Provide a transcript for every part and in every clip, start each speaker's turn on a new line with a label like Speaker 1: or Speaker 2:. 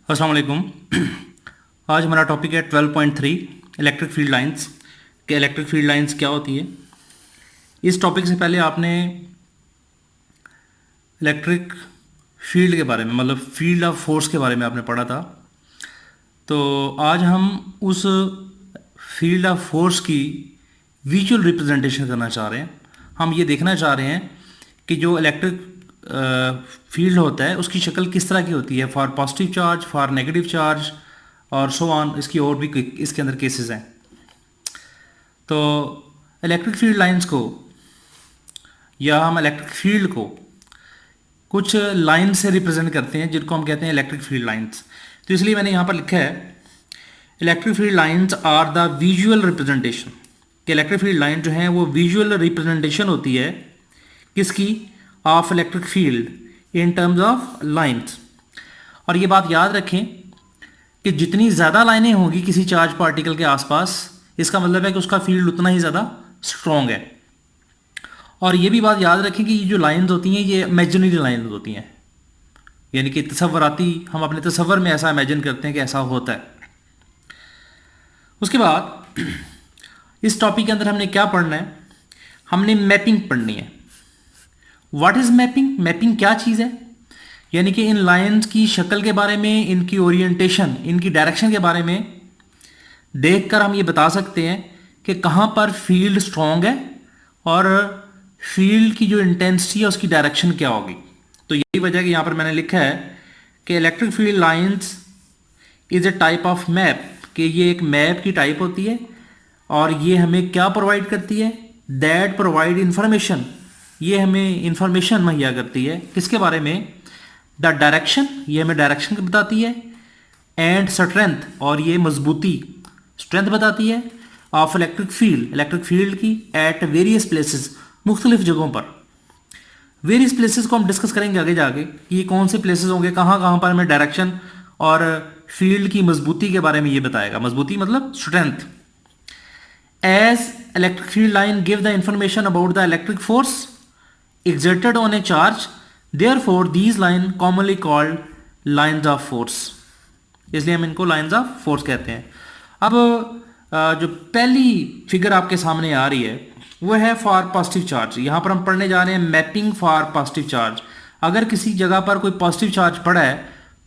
Speaker 1: अस्सलाम वालेकुम। आज हमारा टॉपिक है 12.3 इलेक्ट्रिक फील्ड लाइंस कि इलेक्ट्रिक फील्ड लाइंस क्या होती है। इस टॉपिक से पहले आपने इलेक्ट्रिक फील्ड के बारे में मतलब फील्ड ऑफ फोर्स के बारे में आपने पढ़ा था। तो आज हम उस फील्ड ऑफ फोर्स की विजुअल रिप्रेजेंटेशन करना चाह रहे हैं। हम ये देखना चाह रहे हैं कि जो इलेक्ट्रिक फील्ड होता है उसकी शक्ल किस तरह की होती है, for positive charge, for negative charge और सो ऑन। इसकी और भी इसके अंदर केसेस हैं। तो इलेक्ट्रिक फील्ड लाइंस को या हम इलेक्ट्रिक फील्ड को कुछ लाइन से रिप्रेजेंट करते हैं जिनको हम कहते हैं इलेक्ट्रिक फील्ड लाइंस। तो इसलिए मैंने यहाँ पर लिखा है electric field lines are the visual representation कि इलेक्ट्रिक फील्ड लाइन जो है वो विजुअल रिप्रेजेंटेशन होती है किसकी, of electric field in terms of lines. और ये बात याद रखें कि जितनी ज़्यादा लाइनें होंगी किसी चार्ज पार्टिकल के आसपास, इसका मतलब है कि उसका फील्ड उतना ही ज़्यादा स्ट्रॉन्ग है। और ये भी बात याद रखें कि ये जो लाइंस होती हैं ये इमेजिनरी लाइंस होती हैं, यानी कि तसव्वुराती, हम अपने तसव्वुर में ऐसा इमेजिन करते हैं कि ऐसा होता है। उसके बाद इस टॉपिक के अंदर हमने क्या पढ़ना है, हमने मैपिंग पढ़नी है। What is mapping? मैपिंग क्या चीज़ है? यानी कि इन लाइंस की शक्ल के बारे में, इनकी ओरिएंटेशन, इनकी डायरेक्शन के बारे में देखकर हम ये बता सकते हैं कि कहाँ पर फील्ड स्ट्रॉन्ग है और फील्ड की जो इंटेंसिटी है उसकी डायरेक्शन क्या होगी। तो यही वजह कि यहाँ पर मैंने लिखा है कि electric field lines is a type of map, कि ये एक मैप की टाइप होती है और ये हमें क्या प्रोवाइड करती है, दैट प्रोवाइड इंफॉर्मेशन, ये हमें इंफॉर्मेशन मुहैया करती है किसके बारे में, द डायरेक्शन, ये हमें डायरेक्शन बताती है, एंड स्ट्रेंथ, और ये मजबूती, स्ट्रेंथ बताती है, ऑफ इलेक्ट्रिक फील्ड की एट वेरियस प्लेसेस, मुख्तलिफ जगहों पर। वेरियस प्लेसेस को हम डिस्कस करेंगे आगे जाके कि ये कौन से प्लेसेस होंगे, कहाँ कहाँ पर हमें डायरेक्शन और फील्ड की मजबूती के बारे में ये बताएगा। मजबूती मतलब strength. As electric field line give the information about the electric force exerted on a charge, therefore these line commonly called lines of force, इसलिए हम इनको lines of force कहते हैं। अब जो पहली फिगर आपके सामने आ रही है वो है फॉर पॉजिटिव चार्ज। यहाँ पर हम पढ़ने जा रहे हैं मैपिंग फॉर पॉजिटिव चार्ज। अगर किसी जगह पर कोई पॉजिटिव चार्ज पड़ा है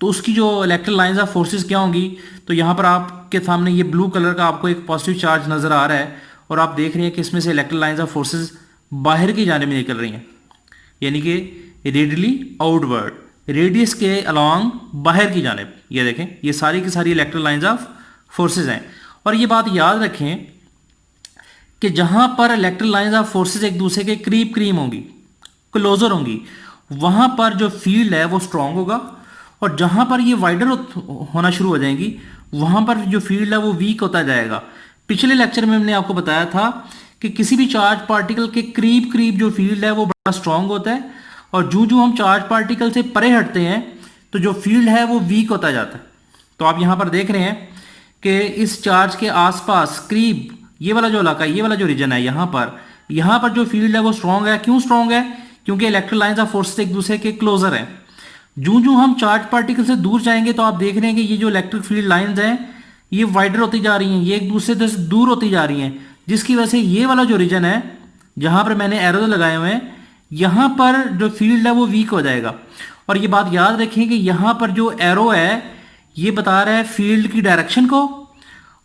Speaker 1: तो उसकी जो इलेक्ट्रिक लाइंस ऑफ फोर्सेस क्या होंगी। तो यहाँ पर आपके सामने ये ब्लू कलर का आपको एक पॉजिटिव चार्ज नजर आ रहा है और आप देख रहे हैं कि इसमें से इलेक्ट्रिक लाइंस ऑफ फोर्सेस बाहर की जाने में निकल रही हैं, यानी कि रेडियली आउटवर्ड, रेडियस के अलॉन्ग बाहर की जानिब। ये देखें, ये सारी की सारी इलेक्ट्रिक लाइंस ऑफ फोर्सेस हैं। और ये बात याद रखें कि जहां पर इलेक्ट्रिक लाइंस ऑफ फोर्सेस एक दूसरे के करीब होंगी, क्लोजर होंगी, वहां पर जो फील्ड है वो स्ट्रांग होगा, और जहां पर ये वाइडर होना शुरू हो जाएंगी वहां पर जो फील्ड है वो वीक होता जाएगा। पिछले लेक्चर में हमने आपको बताया था कि किसी भी चार्ज पार्टिकल के करीब जो फील्ड है वो बड़ा स्ट्रांग होता है, और जो हम चार्ज पार्टिकल से परे हटते हैं तो जो फील्ड है वो वीक होता जाता है। तो आप यहाँ पर देख रहे हैं कि इस चार्ज के आसपास करीब ये वाला जो इलाका, ये वाला जो रीजन है, यहाँ पर जो फील्ड है वो स्ट्रांग है। क्यों स्ट्रांग है? क्योंकि इलेक्ट्रिक लाइंस ऑफ फोर्स एक दूसरे के क्लोजर हैं। जो हम चार्ज पार्टिकल से दूर जाएंगे तो आप देख रहे हैं कि ये जो इलेक्ट्रिक फील्ड लाइंस हैं ये वाइडर होती जा रही हैं, ये एक दूसरे से दूर होती जा रही हैं, जिसकी वजह से ये वाला जो रीजन है जहां पर मैंने एरो लगाए हुए हैं, यहां पर जो फील्ड है वो वीक हो जाएगा। और ये बात याद रखें कि यहां पर जो एरो है ये बता रहा है फील्ड की डायरेक्शन को,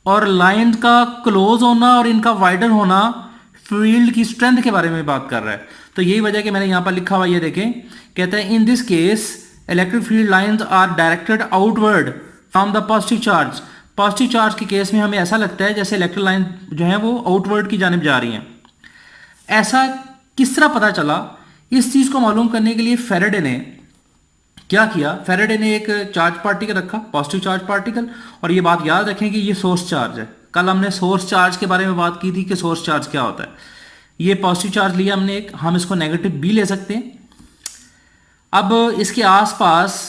Speaker 1: और लाइन का क्लोज होना और इनका वाइडर होना फील्ड की स्ट्रेंथ के बारे में बात कर रहा है। तो यही वजह कि मैंने यहां पर लिखा हुआ ये देखें, कहते हैं in this case electric field lines are directed outward from the positive charge. Positive charge के केस में हमें ऐसा लगता है जैसे इलेक्ट्रिक लाइन जो है वो आउटवर्ड की जानिब जा रही हैं। ऐसा किस तरह पता चला? इस चीज को मालूम करने के लिए फेरेडे ने क्या किया, फेरेडे ने एक चार्ज पार्टिकल रखा, पॉजिटिव चार्ज पार्टिकल, और ये बात याद रखें कि ये सोर्स चार्ज है। कल हमने सोर्स चार्ज के बारे में बात की थी कि सोर्स चार्ज क्या होता है। ये पॉजिटिव चार्ज लिया हमने एक, हम इसको नेगेटिव भी ले सकते हैं। अब इसके आसपास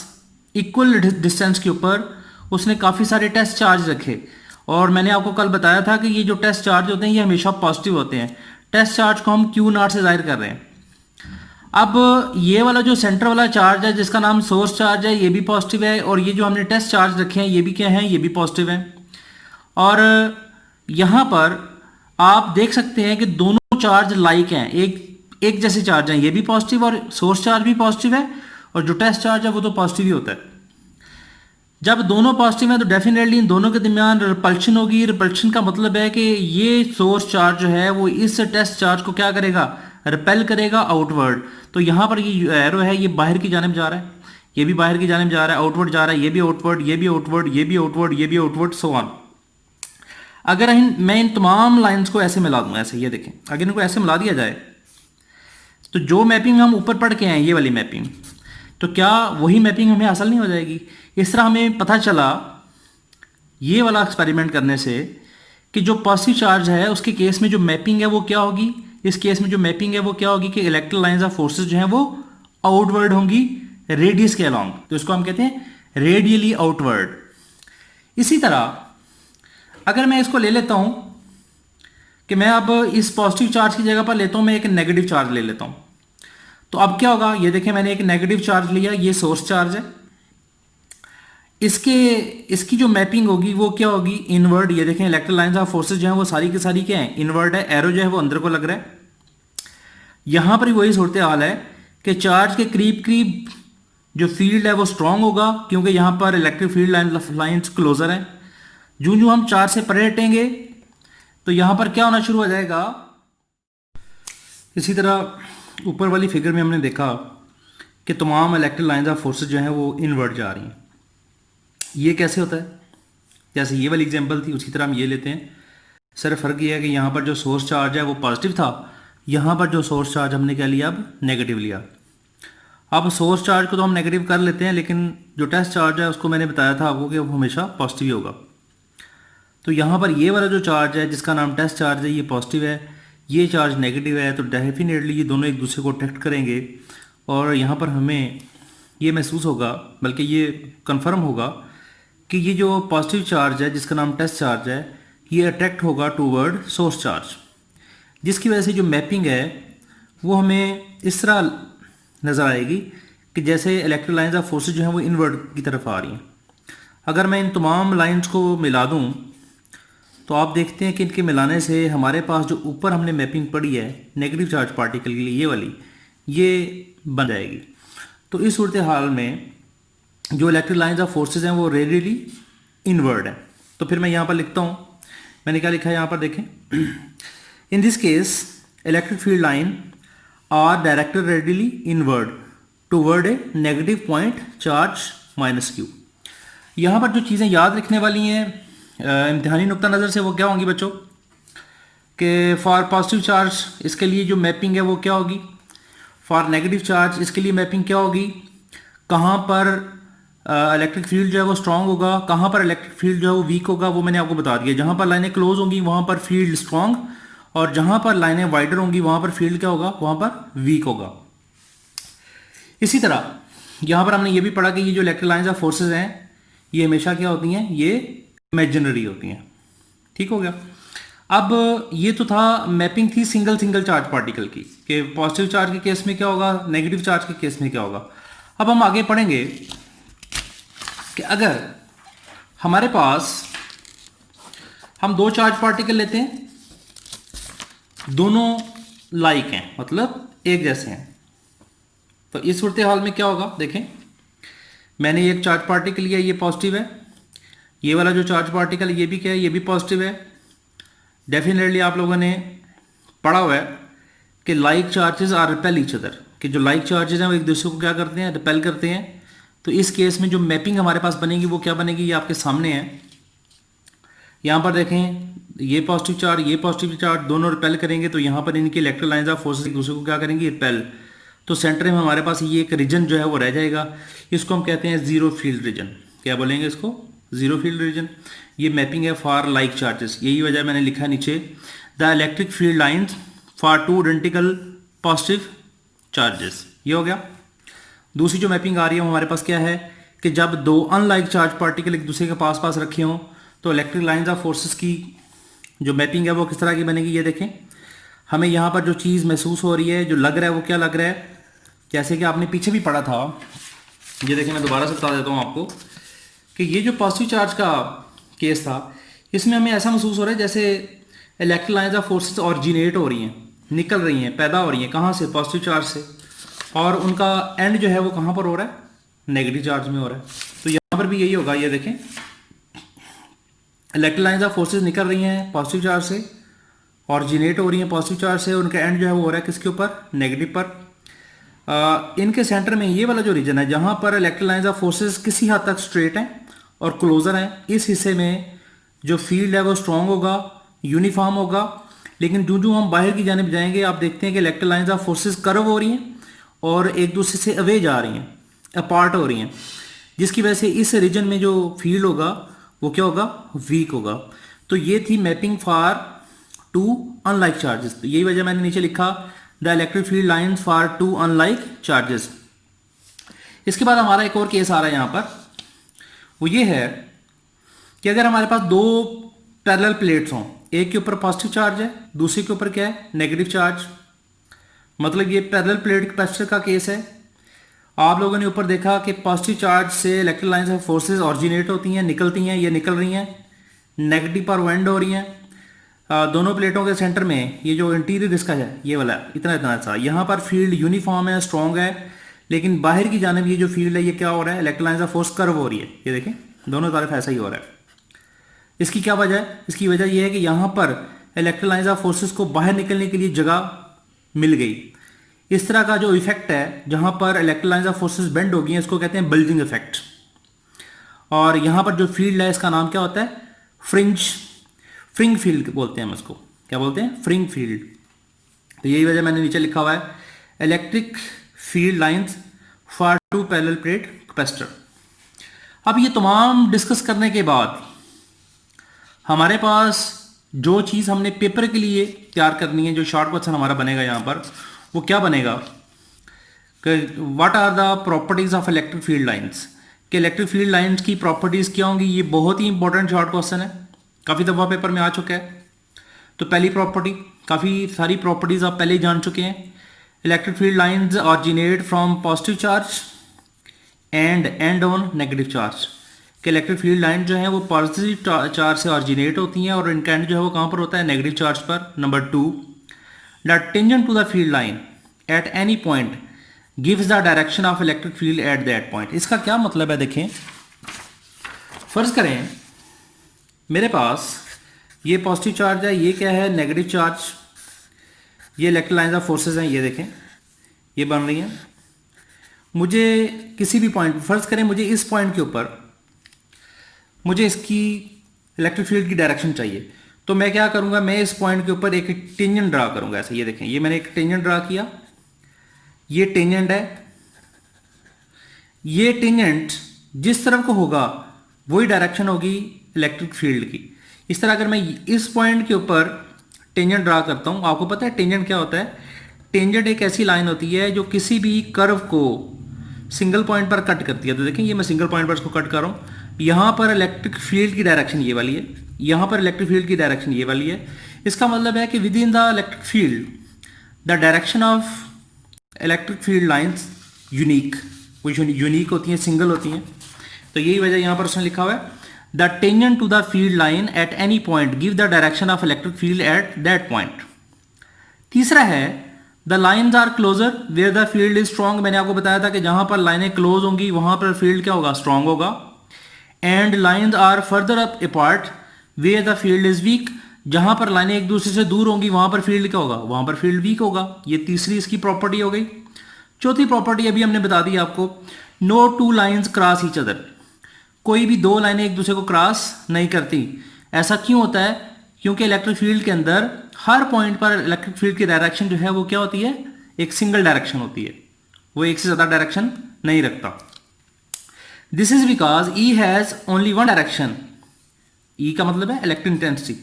Speaker 1: इक्वल डिस्टेंस के ऊपर उसने काफ़ी सारे टेस्ट चार्ज रखे, और मैंने आपको कल बताया था कि ये जो टेस्ट चार्ज होते हैं ये हमेशा पॉजिटिव होते हैं। टेस्ट चार्ज को हम Q0 से जाहिर कर रहे हैं। अब ये वाला जो सेंटर वाला चार्ज है जिसका नाम सोर्स चार्ज है, ये भी पॉजिटिव है, और ये जो हमने टेस्ट चार्ज रखे हैं ये भी क्या हैं, ये भी पॉजिटिव हैं। और यहाँ पर आप देख सकते हैं कि दोनों चार्ज लाइक हैं, एक जैसे चार्ज हैं, ये भी पॉजिटिव और सोर्स चार्ज भी पॉजिटिव है, और जो टेस्ट चार्ज है वो तो पॉजिटिव ही होता है। जब दोनों पॉजिटिव हैं तो डेफिनेटली इन दोनों के दरमियान रिपल्शन होगी। रिपल्शन का मतलब है कि ये सोर्स चार्ज जो है वो इस टेस्ट चार्ज को क्या करेगा, रिपेल करेगा आउटवर्ड। तो यहाँ पर ये एरो है ये बाहर की जानिब जा रहा है, ये भी बाहर की जानिब जा रहा है, आउटवर्ड जा रहा है, ये भी आउटवर्ड, ये भी आउटवर्ड, ये भी आउटवर्ड, ये भी आउटवर्ड, सो ऑन। अगर मैं इन तमाम लाइंस को ऐसे मिला दूँ, ऐसे ये देखें, अगर इनको ऐसे मिला दिया जाए तो जो मैपिंग हम ऊपर पढ़ के आए ये वाली मैपिंग, तो क्या वही मैपिंग हमें हासिल नहीं हो जाएगी। इस तरह हमें पता चला ये वाला एक्सपेरिमेंट करने से कि जो पॉजिटिव चार्ज है उसके केस में जो मैपिंग है वो क्या होगी, इस केस में जो मैपिंग है वो क्या होगी कि इलेक्ट्रिक लाइंस ऑफ फोर्सेस जो हैं वो आउटवर्ड होंगी रेडियस के अलॉन्ग, तो इसको हम कहते हैं रेडियली आउटवर्ड। इसी तरह अगर मैं इसको ले लेता हूं कि मैं अब इस पॉजिटिव चार्ज की जगह पर लेता हूं, मैं एक नेगेटिव चार्ज ले लेता हूं, तो अब क्या होगा, ये देखें मैंने एक नेगेटिव चार्ज लिया, ये सोर्स चार्ज है, इसकी जो मैपिंग होगी वो क्या होगी, इनवर्ड। ये देखें इलेक्ट्रिक लाइंस ऑफ फोर्सेस जो हैं वो सारी की सारी क्या है, इनवर्ड है, एरो जो है वो अंदर को लग रहा है। यहां पर वही सूरत हाल है कि चार्ज के करीब करीब जो फील्ड है वो स्ट्रांग होगा क्योंकि यहां पर इलेक्ट्रिक फील्ड लाइंस क्लोजर है। जो जो हम चार्ज से परे हटेंगे तो यहां पर क्या होना शुरू हो जाएगा। इसी तरह ऊपर वाली फिगर में हमने देखा कि तमाम इलेक्ट्रिक लाइंस ऑफ फोर्सेस जो हैं वो इनवर्ड जा रही हैं। ये कैसे होता है, जैसे ये वाली एग्जांपल थी उसी तरह हम ये लेते हैं, सिर्फ फ़र्क ये है कि यहाँ पर जो सोर्स चार्ज है वो पॉजिटिव था, यहाँ पर जो सोर्स चार्ज हमने क्या लिया, अब नेगेटिव लिया। अब सोर्स चार्ज को तो हम नेगेटिव कर लेते हैं, लेकिन जो टेस्ट चार्ज है उसको मैंने बताया था आपको कि वो हमेशा पॉजिटिव ही होगा। तो यहाँ पर ये वाला जो चार्ज है जिसका नाम टेस्ट चार्ज है ये पॉजिटिव है, ये चार्ज नेगेटिव है, तो डेफिनेटली ये दोनों एक दूसरे को अट्रैक्ट करेंगे और यहाँ पर हमें ये महसूस होगा, बल्कि ये कन्फर्म होगा कि ये जो पॉजिटिव चार्ज है जिसका नाम टेस्ट चार्ज है ये अट्रैक्ट होगा टूवर्ड सोर्स चार्ज, जिसकी वजह से जो मैपिंग है वो हमें इस तरह नज़र आएगी कि जैसे इलेक्ट्रिक लाइंस ऑफ फोर्सेस जो हैं वो इनवर्ड की तरफ आ रही हैं। अगर मैं इन तमाम लाइंस को मिला दूं तो आप देखते हैं कि इनके मिलाने से हमारे पास जो ऊपर हमने मैपिंग पढ़ी है नेगेटिव चार्ज पार्टिकल के लिए ये वाली, ये बन जाएगी। तो इस सूरत हाल में जो इलेक्ट्रिक लाइंस ऑफ फोर्सेस हैं वो रेडियली इनवर्ड है। तो फिर मैं यहाँ पर लिखता हूँ, मैंने क्या लिखा है यहाँ पर देखें, in this case electric field line are directed radially inward toward a negative point charge minus Q. यहाँ पर जो चीज़ें याद रखने वाली हैं इम्तिहानी नुक्ता नज़र से वो क्या होंगी बच्चों, कि फॉर पॉजिटिव चार्ज इसके लिए जो मैपिंग है वो क्या होगी, फॉर नेगेटिव चार्ज इसके लिए मैपिंग क्या होगी, कहाँ पर इलेक्ट्रिक फील्ड जो है वो स्ट्रांग होगा, कहाँ पर इलेक्ट्रिक फील्ड जो है वो वीक होगा, वो मैंने आपको बता दिया। जहाँ पर लाइनें क्लोज होंगी वहाँ पर फील्ड स्ट्रांग, और जहाँ पर लाइनें वाइडर होंगी वहाँ पर फील्ड क्या होगा, वहाँ पर वीक होगा। इसी तरह यहाँ पर हमने ये भी पढ़ा कि ये जो इलेक्ट्रिक लाइंस ऑफ फोर्सेस हैं ये हमेशा क्या होती हैं, ये इमेजिनरी होती हैं। ठीक हो गया। अब ये तो था मैपिंग थी सिंगल चार्ज पार्टिकल की, कि पॉजिटिव चार्ज के केस में क्या होगा, नेगेटिव चार्ज के केस में क्या होगा। अब हम आगे पढ़ेंगे कि अगर हमारे पास हम दो चार्ज पार्टिकल लेते हैं, दोनों लाइक हैं, मतलब एक जैसे हैं, तो इस सूरत हाल में क्या होगा, देखें मैंने एक चार्ज पार्टिकल लिया, ये पॉजिटिव है, ये वाला जो चार्ज पार्टिकल ये भी क्या है, ये भी पॉजिटिव है। डेफिनेटली आप लोगों ने पढ़ा हुआ है कि like charges are repel each other, कि जो लाइक चार्जेस हैं वो एक दूसरे को क्या करते हैं, रिपेल करते हैं। तो इस केस में जो मैपिंग हमारे पास बनेगी वो क्या बनेगी, ये आपके सामने है। यहाँ पर देखें ये पॉजिटिव चार्ज दोनों रिपेल करेंगे, तो यहाँ पर इनकी इलेक्ट्रिक लाइंस ऑफ फोर्सेस एक दूसरे को क्या करेंगी, रिपेल। तो सेंटर में हमारे पास ये एक रीजन जो है वो रह जाएगा, इसको हम कहते हैं जीरो फील्ड रीजन। क्या बोलेंगे इसको, जीरो फील्ड रीजन। ये मैपिंग है फॉर लाइक चार्जेस, यही वजह मैंने लिखा नीचे, the electric field lines for two identical positive charges. ये हो गया। दूसरी जो मैपिंग आ रही है हमारे पास क्या है कि जब दो अनलाइक चार्ज पार्टिकल एक दूसरे के पास पास रखे हों तो इलेक्ट्रिक लाइंस ऑफ फोर्सेस की जो मैपिंग है वो किस तरह की बनेगी। ये देखें, हमें यहाँ पर जो चीज़ महसूस हो रही है, जो लग रहा है वो क्या लग रहा है जैसे कि आपने पीछे भी पढ़ा था, ये देखिए मैं दोबारा से बता देता हूँ आपको कि ये जो पॉजिटिव चार्ज का केस था, इसमें हमें ऐसा महसूस हो रहा है जैसे electric lines of forces originate हो रही हैं, निकल रही हैं, पैदा हो रही हैं। कहाँ से? पॉजिटिव चार्ज से। और उनका एंड जो है वो कहाँ पर हो रहा है? नेगेटिव चार्ज में हो रहा है। तो यहाँ पर भी यही होगा। ये देखें, इलेक्ट्रिक लाइंस ऑफ फोर्सेस निकल रही हैं पॉजिटिव चार्ज से, ऑरिजिनेट हो रही हैं पॉजिटिव चार्ज से, उनका एंड जो है वो हो रहा है किसके ऊपर? नेगेटिव पर। इनके सेंटर में ये वाला जो रीजन है जहाँ पर इलेक्ट्रिक लाइंस ऑफ फोर्सेस किसी हद तक स्ट्रेट हैं और क्लोजर हैं, इस हिस्से में जो फील्ड है वो स्ट्रॉन्ग होगा, यूनिफॉर्म होगा। लेकिन जो जो हम बाहर की जानिब जाएंगे, आप देखते हैं कि electric lines of forces curve हो रही हैं और एक दूसरे से अवे जा रही हैं, अपार्ट हो रही हैं, जिसकी वजह से इस रीजन में जो फील्ड होगा वो क्या होगा? वीक होगा। तो ये थी mapping for two unlike charges. तो यही वजह मैंने नीचे लिखा, the electric field lines for two unlike charges. इसके बाद हमारा एक और केस आ रहा है यहाँ पर, वो ये है कि अगर हमारे पास दो पैरेलल प्लेट्स हों, एक के ऊपर पॉजिटिव चार्ज है, दूसरे के ऊपर क्या है? Negative charge. मतलब ये पैरेलल प्लेट कैपेसिटर का केस है। आप लोगों ने ऊपर देखा कि पॉजिटिव चार्ज से electric lines of forces originate होती हैं, निकलती हैं, ये निकल रही हैं, नेगेटिव पर वेंड हो रही हैं। दोनों प्लेटों के सेंटर में ये जो इंटीरियर इसका है, ये वाला इतना इतना सा, यहाँ पर फील्ड यूनिफॉर्म है, स्ट्रॉन्ग है। लेकिन बाहर की जानिब ये जो फील्ड है ये क्या हो रहा है? Electric lines of force curve हो रही है। ये देखें, दोनों तरफ ऐसा ही हो रहा है। इसकी क्या वजह है? इसकी वजह यह है कि यहाँ पर इलेक्ट्रिक लाइंस ऑफ फोर्सेस को बाहर निकलने के लिए जगह मिल गई। इस तरह का जो इफेक्ट है जहाँ पर electric lines of forces bend हो गई हैं, इसको कहते हैं बल्जिंग इफेक्ट। और यहाँ पर जो फील्ड है इसका नाम क्या होता है? फ्रिंग फील्ड बोलते हैं हम इसको। क्या बोलते हैं? Fringe field. तो यही वजह मैंने नीचे लिखा हुआ है, electric field lines for two parallel plate capacitor. अब ये तमाम डिस्कस करने के बाद हमारे पास जो चीज़ हमने पेपर के लिए तैयार करनी है, जो शॉर्ट क्वेश्चन हमारा बनेगा यहाँ पर, वो क्या बनेगा कि what are the properties of electric field lines. कि इलेक्ट्रिक फील्ड लाइंस की प्रॉपर्टीज क्या होंगी। ये बहुत ही इंपॉर्टेंट शॉर्ट क्वेश्चन है, काफ़ी दफ़ा पेपर में आ चुका है। तो पहली प्रॉपर्टी, काफ़ी सारी प्रॉपर्टीज आप पहले ही जान चुके हैं। Electric field lines originate from positive charge and and on negative charge. कि इलेक्ट्रिक फील्ड लाइन जो है वो पॉजिटिव चार्ज से ऑरिजिनेट होती हैं और इनका एंड जो है वो कहाँ पर होता है? नेगेटिव चार्ज पर। Number 2, the tangent to the field line at any point gives the direction of electric field at that point. इसका क्या मतलब है? देखें, फर्ज करें मेरे पास ये पॉजिटिव चार्ज है, ये क्या है? Negative charge. ये इलेक्ट्रिक लाइंस ऑफ फोर्सेस हैं, ये देखें ये बन रही हैं। मुझे किसी भी पॉइंट, फर्ज करें मुझे इस पॉइंट के ऊपर मुझे इसकी इलेक्ट्रिक फील्ड की डायरेक्शन चाहिए, तो मैं क्या करूंगा? मैं इस पॉइंट के ऊपर एक टेंजेंट ड्रा करूंगा। ऐसे ये देखें, ये मैंने एक टेंजेंट ड्रा किया, ये टेंजेंट है। ये टेंजेंट जिस तरफ को होगा वही डायरेक्शन होगी इलेक्ट्रिक फील्ड की। इस तरह अगर मैं इस पॉइंट के ऊपर टेंजेंट ड्रा करता हूं, आपको पता है टेंजेंट क्या होता है? टेंजेंट एक ऐसी लाइन होती है जो किसी भी कर्व को सिंगल पॉइंट पर कट करती है। तो देखें ये मैं सिंगल पॉइंट पर इसको कट कर रहा हूं। यहां पर इलेक्ट्रिक फील्ड की डायरेक्शन ये वाली है, यहां पर इलेक्ट्रिक फील्ड की डायरेक्शन ये वाली है। इसका मतलब है कि with in the electric field the direction of electric field lines unique, वो यूनिक होती हैं, सिंगल होती हैं। तो यही वजह यहां पर उसने लिखा हुआ है, the tangent to the field line at any point give the direction of electric field at that point. तीसरा है, the lines are closer where the field is strong. मैंने आपको बताया था कि जहां पर लाइनें क्लोज होंगी वहां पर फील्ड क्या होगा? स्ट्रॉन्ग होगा। And lines are further up apart where the field is weak. जहां पर लाइनें एक दूसरे से दूर होंगी वहां पर फील्ड क्या होगा? वहां पर फील्ड वीक होगा। ये तीसरी इसकी प्रॉपर्टी हो गई। चौथी प्रॉपर्टी अभी हमने बता दी आपको, no two lines cross each other. कोई भी दो लाइनें एक दूसरे को क्रॉस नहीं करती। ऐसा क्यों होता है? क्योंकि इलेक्ट्रिक फील्ड के अंदर हर पॉइंट पर इलेक्ट्रिक फील्ड की डायरेक्शन जो है वो क्या होती है? एक सिंगल डायरेक्शन होती है, वो एक से ज्यादा डायरेक्शन नहीं रखता। This is because E has only one direction. E का मतलब है electric intensity,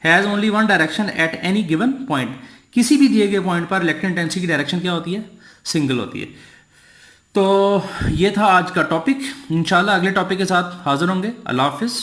Speaker 1: has only one direction at any given point. किसी भी दिए गए पॉइंट पर इलेक्ट्रिक इंटेंसिटी की डायरेक्शन क्या होती है? सिंगल होती है। तो ये था आज का टॉपिक। इंशाल्लाह अगले टॉपिक के साथ हाजिर होंगे। अल्लाह हाफिज़।